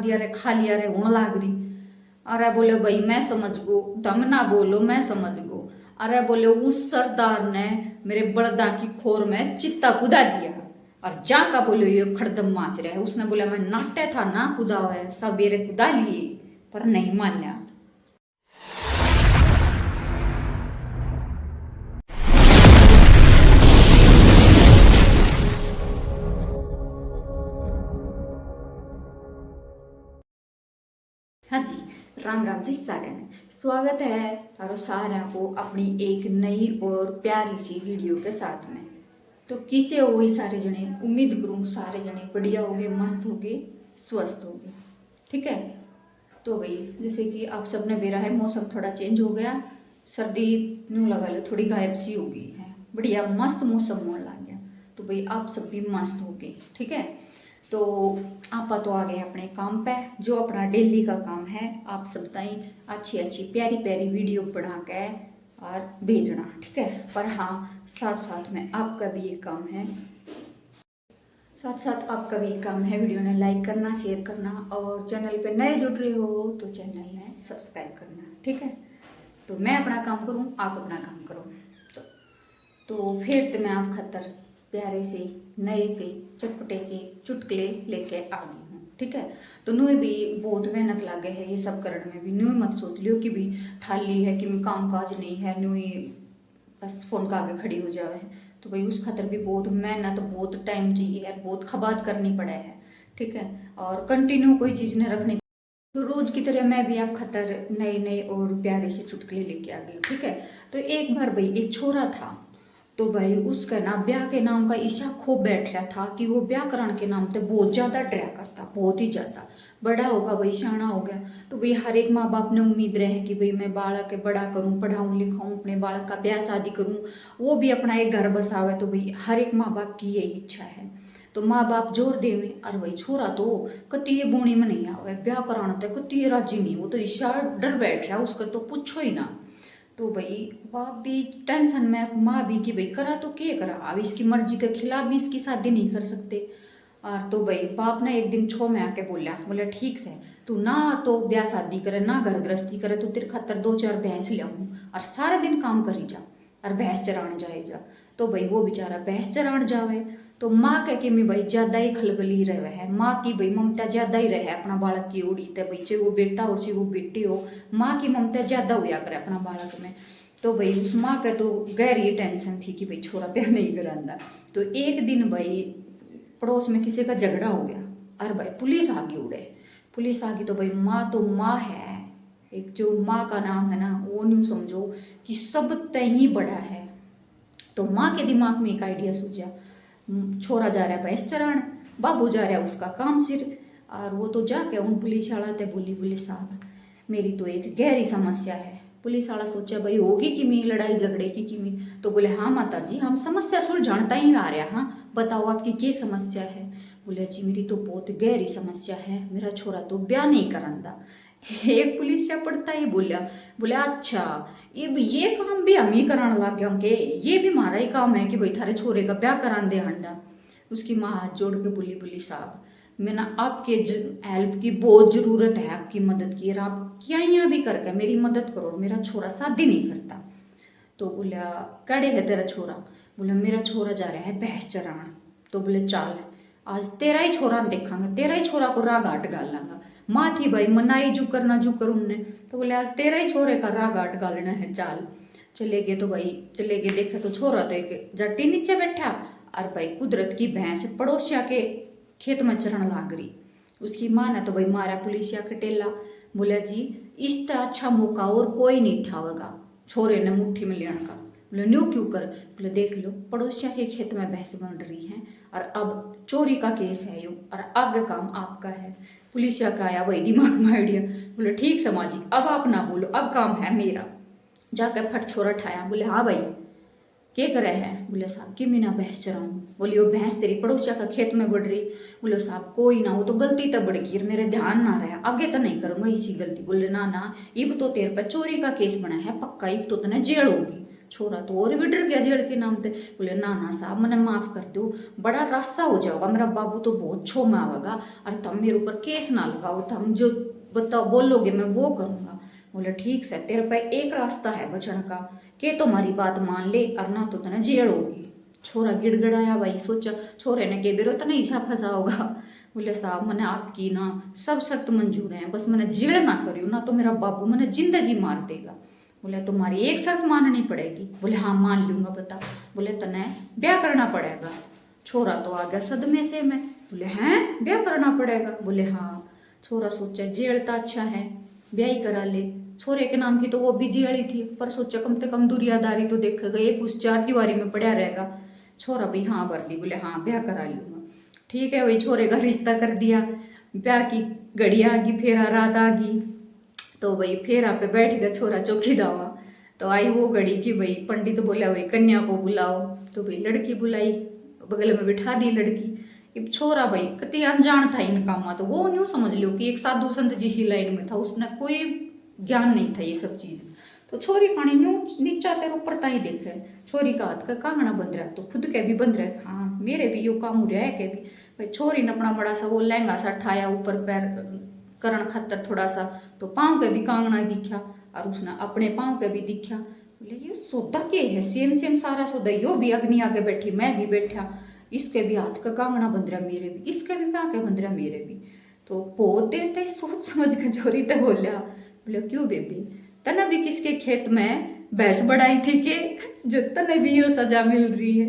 दिया रे खा लिया रे होने लाग रही। अरे बोले भाई मैं समझ गो, दम ना बोलो मैं समझ गो। अरे बोले उस सरदार ने मेरे बलदा की खोर में चित्ता कुदा दिया और जा का बोले ये खड़दम माच रहा है। उसने बोला मैं नाटे था ना कुदा हुआ है, सवेरे कुदा लिए पर नहीं मान्या। हाँ जी, राम राम जी सारे ने स्वागत है तारो सारा को अपनी एक नई और प्यारी सी वीडियो के साथ में। तो किसे हो गई सारे जने, उम्मीद करूँ सारे जने बढ़िया हो गए, मस्त हो गए, स्वस्थ हो गए। ठीक है, तो भाई जैसे कि आप सबने बेरा है, मौसम थोड़ा चेंज हो गया, सर्दी न्यू लगा लो थोड़ी गायब सी हो गई है, बढ़िया मस्त मौसम होने लग गया। तो भाई आप सब भी मस्त हो गए। ठीक है, तो आप तो आ गए अपने काम पे, जो अपना डेली का काम है। आप सब ताई अच्छी अच्छी प्यारी प्यारी वीडियो बना के और भेजना। ठीक है, पर हाँ साथ साथ में आपका भी एक काम है, वीडियो ने लाइक करना, शेयर करना और चैनल पे नए जुड़ रहे हो तो चैनल ने सब्सक्राइब करना। ठीक है, तो मैं अपना काम करूँ, आप अपना काम करो। तो फिर तो मैं आप खतर प्यारे से नए से चटपटे से चुटकुले लेके आ गई हूँ। ठीक है, तो नुई भी बहुत मेहनत लागे है ये सब करने में भी। नुई मत सोच लियो कि भी ठाली है कि मैं काम काज नहीं है, नुई बस फोन का आगे खड़ी हो जावे है। तो भाई उस खातर भी बहुत मेहनत, बहुत टाइम चाहिए है, बहुत खबात करनी पड़े है। ठीक है, और कंटिन्यू कोई चीज़ ने रखनी। तो रोज की तरह मैं भी आप खतर नए नए और प्यारे से चुटकुले लेके आ गई। ठीक है, तो एक बार भाई एक छोरा था, तो भाई उसका ना ब्याह के नाम का ईशा खूब बैठ रहा था कि वो व्याकरण के नाम पे बहुत ज़्यादा डरा करता, बहुत ही ज़्यादा। बड़ा होगा भाई, शाना हो गया, तो भाई हर एक माँ बाप ने उम्मीद रहे कि भाई मैं बालक के बड़ा करूँ, पढ़ाऊँ लिखाऊँ, अपने बालक का ब्याह शादी करूँ, वो भी अपना एक घर बसावे। तो भाई हर एक माँ बाप की यही इच्छा है। तो माँ बाप जोर देवे, अरे भाई छोरा तो कति ये बूणी में नहीं आवे, ब्याह कराना तो कति ये राजी नहीं, वो तो ईशा डर बैठ रहा, उसका तो पूछो ही ना। तो भाई बाप भी टेंशन में, माँ भी कि भाई करा तो क्या करा, अब इसकी मर्जी के खिलाफ भी इसकी शादी नहीं कर सकते। और तो भाई बाप ने एक दिन छो में आके बोला ठीक से तू ना तो ब्याह शादी करे ना घर गृहस्थी करे, तो तेरे खातर 2-4 भैंस ले आऊँ और सारा दिन काम करी जा और भैंस चराने जाए जा। तो भाई वो बेचारा भैंस चराने जावे, तो माँ कह के मैं भाई ज़्यादा ही खलबली रहे है, माँ की भाई ममता ज़्यादा ही रहे अपना बालक की ओड़ी। तो भाई चाहे वो बेटा और चाहे वो बेटी हो, माँ की ममता ज़्यादा हुआ करे अपना बालक में। तो भाई उस माँ के तो गहरी टेंशन थी कि भाई छोरा प्यार नहीं करांदा। तो एक दिन भाई पड़ोस में किसी का झगड़ा हो गया और भाई पुलिस आ गई उड़े, पुलिस आ गई। तो भाई माँ तो माँ है, एक जो माँ का नाम है ना वो न्यू समझो कि सब तय ही बड़ा है। तो माँ के दिमाग में एक आइडिया सूझा, छोरा जा रहा है भैंस चरान, बाबू जा रहा है उसका काम सिर, और वो तो जाके उन पुलिस वाला ते बोली साहब मेरी तो एक गहरी समस्या है। पुलिस वाला सोचा भाई होगी कि मैं लड़ाई झगड़े की कि मैं, तो बोले हाँ माता जी हम समस्या सुलझाता ही आ रहा, हाँ बताओ आपकी क्या समस्या है। बोले जी मेरी तो बहुत गहरी समस्या है, मेरा छोरा तो ब्याह नहीं करांदा। एक पुलिस या पड़ता ही बोले अच्छा ये काम भी हम ही कराने लग गए हमके, ये भी हमारा ही काम है कि भाई थारे छोरे का ब्याह करान दे हंडा। उसकी माँ हाथ जोड़ के बोली साहब मैं ना आपके हेल्प की बहुत ज़रूरत है, आपकी मदद की, और आप क्या यहाँ भी करके मेरी मदद करो, मेरा छोरा शादी नहीं करता। तो बोला कड़े है तेरा छोरा, बोला मेरा छोरा जा रहा है भैंस चरान। तो बोले चल आज तेरा ही छोरा देखांगे, तेरा ही छोरा को राह घाट गाल लांगा। माँ थी भाई मनाई जू कर उनने, तो बोले आज तेरा ही छोरे का राह घाट गालना है, चाल। चले गए, तो भाई चले गए, देखा तो छोरा तो एक जट्टी नीचे बैठा और भाई कुदरत की भैंस पड़ोसिया के खेत में चरण लाग रही। उसकी माँ ने तो भाई मारा पुलिसिया के टेला, बोला जी इससे अच्छा मौका और कोई नहीं था होगा छोरे ने मुट्ठी में लेने का। बोले न्यू क्यों कर, बोले देख लो पड़ोसिया के खेत में भैंस बन रही है और अब चोरी का केस है यूँ और आगे काम आपका है। पुलिसिया का आया वही दिमाग में आइडिया, बोले ठीक समाजी अब आप ना बोलो, अब काम है मेरा। जाकर फट छोरा ठाया, बोले हाँ भाई क्या करे है, बोले साहब कि मैं ना भैंस चराऊँ। बोली वो भैंस तेरी पड़ोसिया का खेत में बढ़ रही। बोले साहब कोई ना, वो तो गलती तो बढ़ गई, मेरे ध्यान ना रहा, आगे तो नहीं करूँगा इसी गलती। बोले ना ना इब तो तेरे पर चोरी का केस बना है पक्का, इब तो तने जेल होगी। छोरा तो और भी डर गया जेल के नाम पे। बोले ना ना साहब मैंने माफ़ कर दो, बड़ा रास्ता हो जाओगा, मेरा बाबू तो बहुत छो में आवेगा, और तुम मेरे ऊपर केस ना लगाओ, तुम जो बताओ बोलोगे मैं वो करूँगा। बोले ठीक से, तेरे पे एक रास्ता है बचने का, के तुम्हारी बात मान ले और ना तो तेने जेल होगी। छोरा गिड़गिड़ाया भाई, सोचा छोरे ने के बेरो तो नहीं छा फंसा होगा। बोले साहब मैंने आपकी ना सब शर्त मंजूर है, बस मैंने जेल ना करियो ना तो मेरा बाबू मैंने जिंदगी मार देगा। बोले तुम्हारी एक शर्त माननी पड़ेगी। बोले हाँ मान लूंगा, बता। बोले तने ब्याह करना पड़ेगा। छोरा तो आ गया सदमे से में। बोले हैं ब्याह करना पड़ेगा? बोले हाँ। छोरा सोचा जेल तो अच्छा है, ब्याह ही करा ले। छोरे के नाम की तो वो भी जेल ही थी, पर सोचा कम से कम दुनियादारी तो देखेगा, एक उस चार दीवारी में पड़ा रहेगा। छोरा भाई हाँ भर दी। बोले हाँ ब्याह करा लूंगा। ठीक है भाई, छोरे का रिश्ता कर दिया, ब्याह की घड़ी आ गई, फेरा रात आ गई। तो भाई फेरा पे बैठ गया छोरा चौकी दावा। तो आई वो घड़ी की भाई पंडित बोला भाई कन्या को बुलाओ। तो भाई लड़की बुलाई, बगल में बिठा दी लड़की। अब छोरा भाई कति अनजान था इन कामा, तो वो न्यू समझ लो कि एक साधु संत जिसी लाइन में था, उसने कोई ज्ञान नहीं था ये सब चीज। तो छोरी पानी न्यू नीचा तेरे ऊपर ताई देखे, छोरी का हाथ का कांगना बंध रहा, तो खुद के भी बंध रहा, हाँ मेरे भी यो काम हो रहा है के भी। भाई छोरी ने अपना बड़ा सा वो लहंगा सा ठाया ऊपर पैर करण खतर थोड़ा सा, तो पाँव के भी कांगना दिखा और उसने अपने पाँव के भी दिखा। बोले ये सौदा के है, सेम सेम सारा सौदा, यो भी अग्नि आके बैठी, मैं भी बैठा, इसके भी हाथ का कांगना बंध रहा मेरे भी, इसके भी कहाँ के बंध रहा मेरे भी। तो बहुत देर तक सोच समझ के छोरी तो बोलिया। बोले क्यों बेबी, तने भी किसके खेत में भैंस बढ़ाई थी के जो तने भी यो सजा मिल रही है।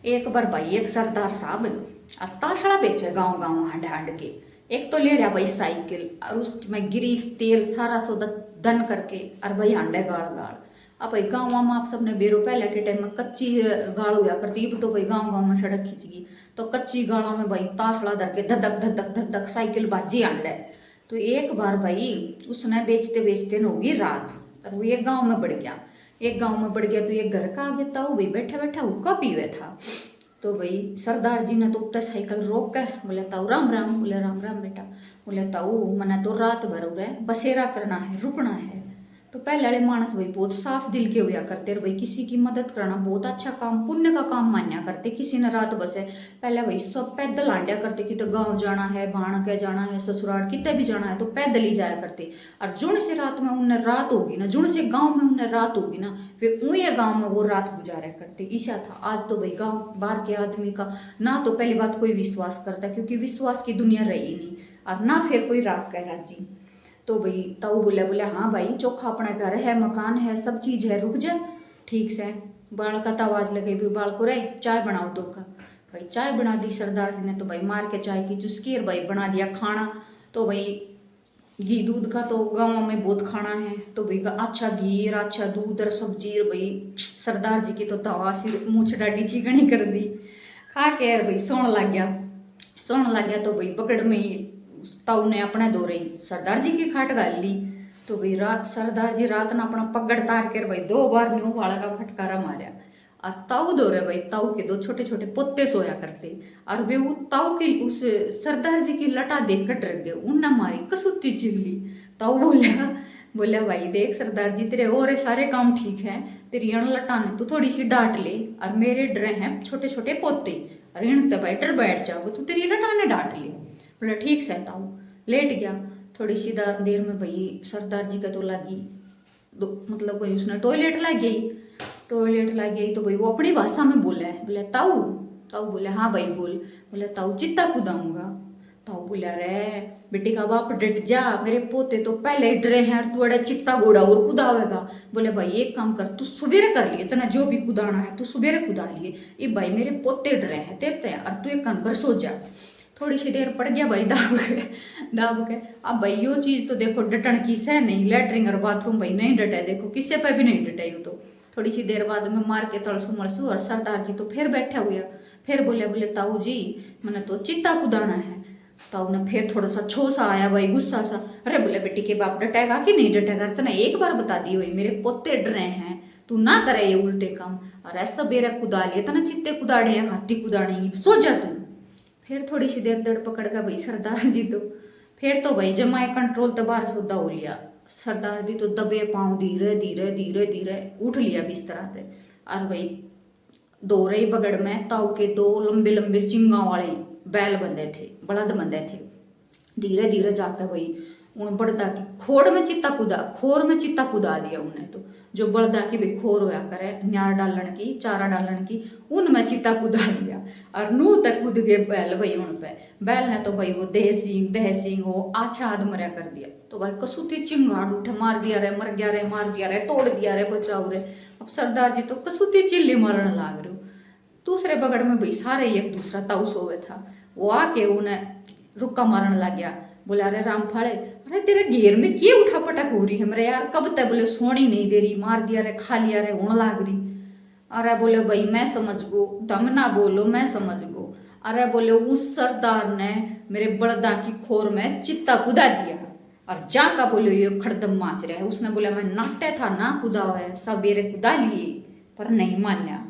एक बार भाई एक सरदार साहब और ताशड़ा बेचे गांव गांव हांड हांड के। एक तो ले रहा भाई साइकिल और उसमें ग्रीस तेल सारा सौदा दन करके, और भाई हांडे गाड़ गाड़। अब भाई गाँव में आप सबने बेरो पहले के टाइम में कच्ची गाड़ हुआ करती, अब तो भाई गाँव गाँव में सड़क खींच गई, तो कच्ची गाड़ों में भाई ताशड़ा धर के धधक धधक धधक साइकिल बाजी हांडे। तो एक बार भाई उसने बेचते बेचते न होगी रात, और वो एक गाँव में बढ़ गया। एक गांव में बढ़ गया तो एक घर का आगे ताऊ भाई बैठा बैठा हुक्का पीवे था। तो भाई सरदार जी ने तो उत्तर साइकिल रोक कर बोले ताऊ राम राम। बोले राम राम बेटा। बोले ताऊ मना तो रात भर हो रहा है, बसेरा करना है, रुकना है। तो पहले वाले मानस भाई बहुत साफ दिल के हुआ करते, भाई किसी की मदद करना बहुत अच्छा काम, पुण्य का काम मान्या करते। किसी ने रात बसे पहले भाई सब पैदल आंडिया करते कि तो गाँव जाना है, भाण के जाना है, ससुराल कितने भी जाना है तो पैदल ही जाया करते। और जुण से रात में उन्हें रात होगी ना, जुण से गाँव में उन्हें रात होगी ना, फिर उन्हें गाँव में वो रात गुजारा करते। ईशा था आज तो भाई गाँव बाहर के आदमी का ना तो पहली बात कोई विश्वास करता, क्योंकि विश्वास की दुनिया रही नहीं, और ना फिर कोई राग कह राजी। तो भाई ताऊ बोले बोले हाँ भाई चौखा अपना घर है, मकान है, सब चीज़ है, रुक जा ठीक से। बाल का तो आवाज़ लगे भी बाल को रहे चाय बनाओ दो का। भाई चाय बना दी सरदार जी ने, तो भाई मार के चाय की चुस्की और भाई बना दिया खाना। तो भाई घी दूध का तो गाँव में बहुत खाना है, तो भाई अच्छा घी और अच्छा दूध और सब्जी, और भाई सरदार जी की तो तवा सी मूछ डाडी चिकनी कर दी। खा के भाई सोने लग गया। सोने लग गया तो भाई पकड़ में ताऊ ने अपने दो रही सरदार जी की खाट गाल ली। तो भाई रात सरदार जी रात ना अपना पगड़ तार कर भाई 2 बार न्यू वाला का फटकारा मारा। और ताऊ दो रहे भाई, ताऊ के 2 छोटे छोटे पोते सोया करते, और वे वो ताऊ की उस सरदार जी की लटा देख कर डर गए, उनने मारी कसुत्ती चिल्ली। ताऊ बोला भाई देख सरदार जी तेरे और सारे काम ठीक है, तेरी अण लटा ने तो थोड़ी सी डांट ले, और मेरे डरे हैं छोटे छोटे पोते, और इन तो भाई डर बैठ जाओगे तो तेरी लटा ने डांट ले। बोला ठीक से। ताऊ लेट गया। थोड़ी सी देर में भाई सरदार जी का तो लगी मतलब भाई उसने टॉयलेट लग गई। टॉयलेट लग गई तो भाई वो अपनी भाषा में बोला है। बोले ताऊ। ताऊ बोले हाँ भाई बोल। बोले ताऊ चित्ता कुदाऊंगा। ताऊ बोला रे बेटी का बाप डट जा, मेरे पोते तो पहले ही डरे हैं, तू अड़े चित्ता घोड़ा और कुदावेगा। बोले भाई एक काम कर, तू सुबेरे कर लिए तना जो भी कुदाना है तू सुबेरे कुदा लिए, ये भाई मेरे पोते डरे हैं तेरे, और तू एक काम कर सो जा। थोड़ी सी देर पड़ गया भाई दाब के। अब भाई यो चीज़ तो देखो डटन की से नहीं, लेटरिन और बाथरूम भाई नहीं डटे, देखो किसी पे भी नहीं डटे। तो थोड़ी सी देर बाद में मार के तड़सू मड़सू, और सरदार जी तो फिर बैठे हुए, फिर बोले ताऊ जी मैंने तो चित्ता कुदाना है। ताऊ ने फिर थोड़ा सा छोसा आया भाई, गुस्सा सा। अरे बोले बेटी के बाप डटेगा कि नहीं डटेगा, तना एक बार बता दी भाई मेरे पोते डरे हैं, तू ना करे ये उल्टे काम, और ऐसा बेरा कुदा लिए तना चित्ते कुदाड़े या हाथी कुदाड़े, सो जा तू। फिर थोड़ी सी देर दड़ पकड़ का भाई सरदार जी तो फिर तो भाई जमाए कंट्रोल तो बाहर सौदा हो लिया। सरदार जी तो दबे पाँव धीरे धीरे धीरे धीरे उठ लिया बिस्तरा से। और भाई दो रही बगड़ में ताऊ के दो लंबे लंबे सिंगा वाले बैल बंधे थे, बलद बंधे थे। धीरे धीरे जाकर भाई उन बड़दा की खोर में चित्ता कुदा दिया उन्हें। तो जो बड़दा की भी खोर होया करे न्यार डालन की चारा डालन की, उनमें चित्ता कुदा दिया और नू तक कूद गए बैल भाई उन पे। बैल ने तो भाई वो देह सिंह वो आछा आध मरिया कर दिया। तो भाई कसुती चिंगाड़ उठे, मार दिया रे, मर गया रे, मार दिया रे, तोड़ दिया रे, बचाओ रे। अब सरदार जी तो कसुती चिल्ली मारने लाग रहे हो। दूसरे बगड़ में भाई सारे एक दूसरा ताऊ सोवे था, वो आके उन्हें रुक्का मारने लग गया। बोले अरे रामफाड़े, अरे तेरे घेर में क्या उठा पटक हो रही है मेरे यार, कब तक? बोले सोनी नहीं दे रही, मार दिया रे, खा लिया रे, होने लाग रही। अरे बोले भाई मैं समझ गो, दम ना बोलो, मैं समझ गो। अरे बोले उस सरदार ने मेरे बलदा की खोर में चित्ता कुदा दिया और जा का बोले ये खड़दम माच रहा है। उसने बोला मैं नाटे था ना कुदा हुआ है, सवेरे कुदा लिए पर नहीं मान्या।